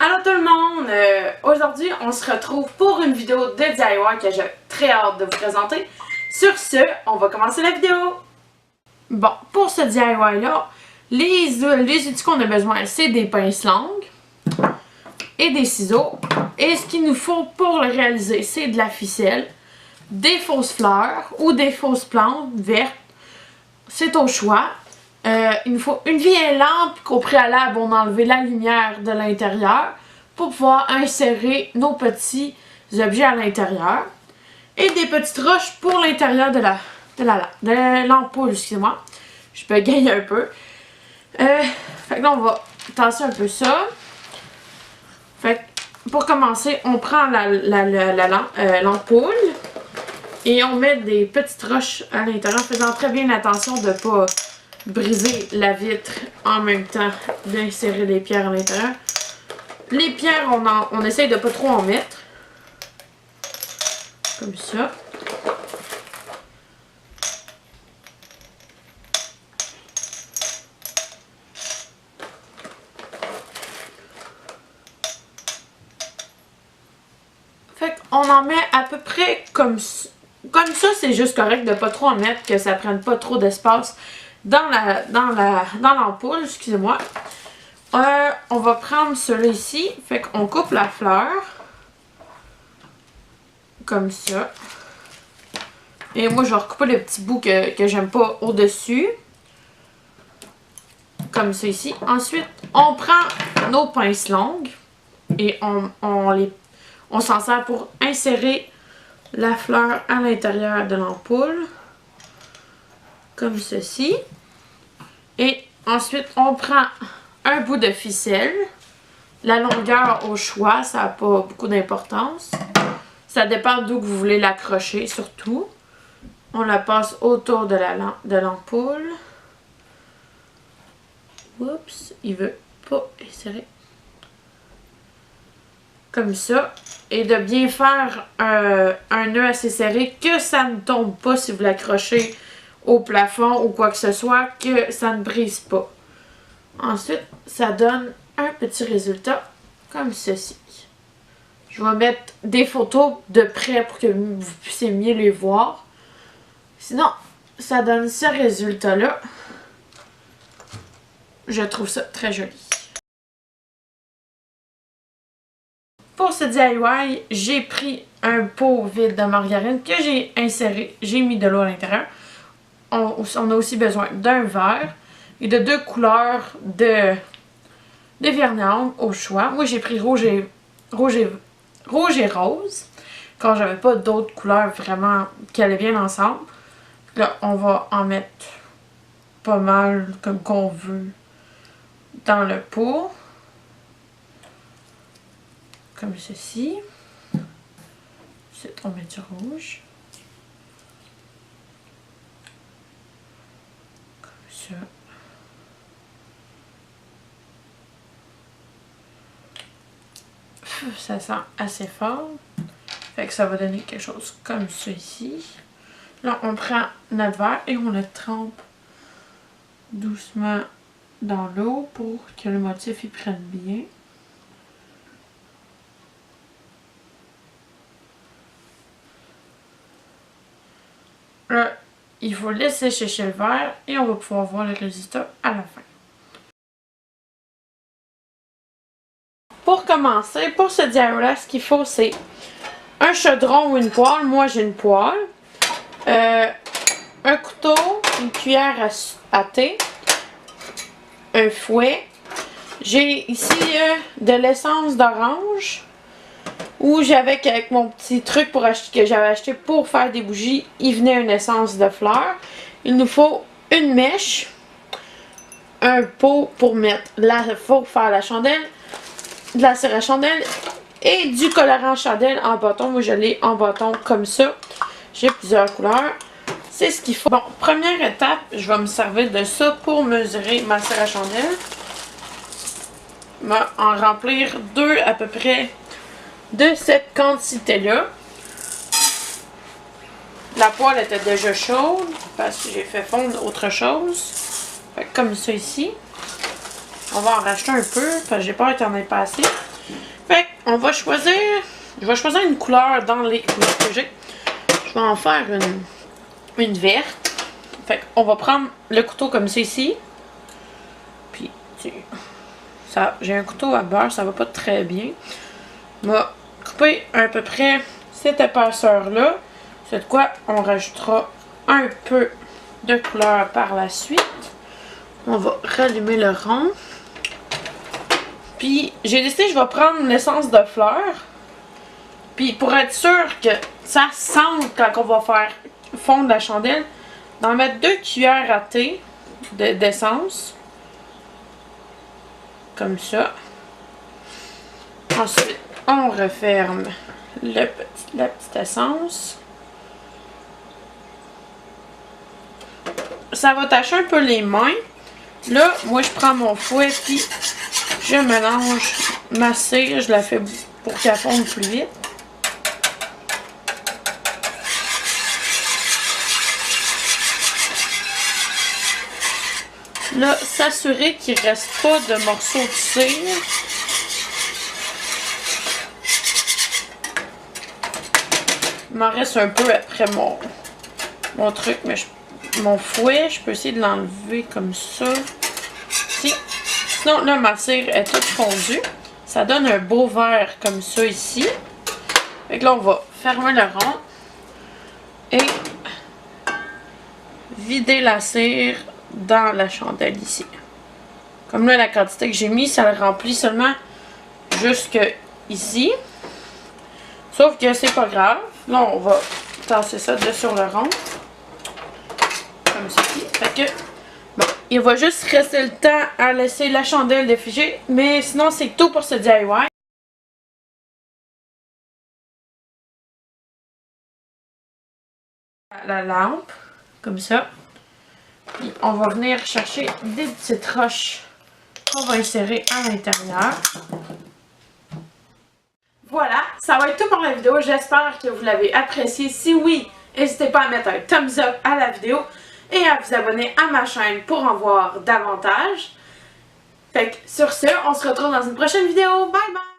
Allô tout le monde! Aujourd'hui, on se retrouve pour une vidéo de DIY que j'ai très hâte de vous présenter. Sur ce, on va commencer la vidéo! Bon, pour ce DIY-là, les outils qu'on a besoin, c'est des pinces longues et des ciseaux. Et ce qu'il nous faut pour le réaliser, c'est de la ficelle, des fausses fleurs ou des fausses plantes vertes. C'est au choix. Il nous faut une vieille lampe qu'au préalable, on a enlevé la lumière de l'intérieur pour pouvoir insérer nos petits objets à l'intérieur. Et des petites roches pour l'intérieur de l'ampoule, excusez-moi. Je peux gagner un peu. Fait que là, on va tasser un peu ça. Fait que pour commencer, on prend l'ampoule et on met des petites roches à l'intérieur, faisant très bien attention de ne pas briser la vitre en même temps d'insérer les pierres à l'intérieur. Les pierres, on essaye de pas trop en mettre. Comme ça. Fait qu'on en met à peu près comme ça. Comme ça, c'est juste correct de pas trop en mettre, que ça prenne pas trop d'espace dans l'ampoule, excusez-moi. On va prendre celui ici, fait qu'on coupe la fleur, comme ça. Et moi, je vais recouper les petits bouts que j'aime pas au-dessus, comme ça ici. Ensuite, on prend nos pinces longues et on s'en sert pour insérer la fleur à l'intérieur de l'ampoule, comme ceci. Et ensuite, on prend un bout de ficelle. La longueur au choix, ça n'a pas beaucoup d'importance. Ça dépend d'où vous voulez l'accrocher, surtout. On la passe autour de l'ampoule. Oups, il veut pas insérer. Comme ça. Et de bien faire un nœud assez serré, que ça ne tombe pas si vous l'accrochez au plafond ou quoi que ce soit, que ça ne brise pas. Ensuite, ça donne un petit résultat comme ceci. Je vais mettre des photos de près pour que vous puissiez mieux les voir. Sinon, ça donne ce résultat-là. Je trouve ça très joli. Pour ce DIY, j'ai pris un pot vide de margarine que j'ai inséré. J'ai mis de l'eau à l'intérieur. On a aussi besoin d'un verre et de 2 couleurs de vernis au choix. Moi, j'ai pris rouge et rose, quand j'avais pas d'autres couleurs vraiment qui allaient bien ensemble. Là, on va en mettre pas mal comme qu'on veut dans le pot. Comme ceci. Ensuite, on met du rouge. Comme ça. Ça sent assez fort. Fait que ça va donner quelque chose comme ça ici. Là, on prend notre verre et on le trempe doucement dans l'eau pour que le motif y prenne bien. Là, il faut laisser sécher le verre et on va pouvoir voir le résultat à la fin. Pour commencer, pour ce DIY-là, ce qu'il faut, c'est un chaudron ou une poêle. Moi, j'ai une poêle. Un couteau, une cuillère à thé, un fouet. J'ai ici de l'essence d'orange. Ou j'avais avec mon petit truc que j'avais acheté pour faire des bougies, il venait une essence de fleurs. Il nous faut une mèche, un pot pour mettre pour faire la chandelle, de la cire à chandelle et du colorant chandelle en bâton. Moi, je l'ai en bâton comme ça. J'ai plusieurs couleurs. C'est ce qu'il faut. Bon, première étape, je vais me servir de ça pour mesurer ma cire à chandelle. Je vais en remplir 2 à peu près de cette quantité-là. La poêle était déjà chaude parce que j'ai fait fondre autre chose. Fait que comme ça ici. On va en racheter un peu parce que j'ai peur qu'il n'y en ait pas assez. Fait qu'on va choisir, je vais choisir une couleur dans les couleurs que j'ai. Je vais en faire une verte. Fait qu'on va prendre le couteau comme ça ici. Puis, ça, j'ai un couteau à beurre, ça va pas très bien. On va couper à peu près cette épaisseur-là. C'est de quoi on rajoutera un peu de couleur par la suite. On va rallumer le rond. Puis, j'ai décidé que je vais prendre l'essence de fleurs. Puis, pour être sûr que ça sente quand on va faire fondre la chandelle, d'en mettre 2 cuillères à thé d'essence. Comme ça. Ensuite, on referme la petite essence. Ça va tacher un peu les mains. Là, moi, je prends mon fouet puis je mélange ma cire. Je la fais pour qu'elle fonde plus vite. Là, s'assurer qu'il ne reste pas de morceaux de cire. Il m'en reste un peu après mon truc, mais mon fouet, je peux essayer de l'enlever comme ça. Sinon, là, ma cire est toute fondue. Ça donne un beau vert comme ça ici. Fait que là, on va fermer le rond et vider la cire dans la chandelle ici. Comme là, la quantité que j'ai mis, ça le remplit seulement jusque ici. Sauf que c'est pas grave. Là, on va tasser ça de sur le rond. Comme ceci. Fait que, bon, il va juste rester le temps à laisser la chandelle défiger. Mais sinon, c'est tout pour ce DIY. La lampe, comme ça. Puis on va venir chercher des petites roches qu'on va insérer à l'intérieur. Voilà, ça va être tout pour la vidéo. J'espère que vous l'avez apprécié. Si oui, n'hésitez pas à mettre un thumbs up à la vidéo et à vous abonner à ma chaîne pour en voir davantage. Fait que sur ce, on se retrouve dans une prochaine vidéo. Bye bye!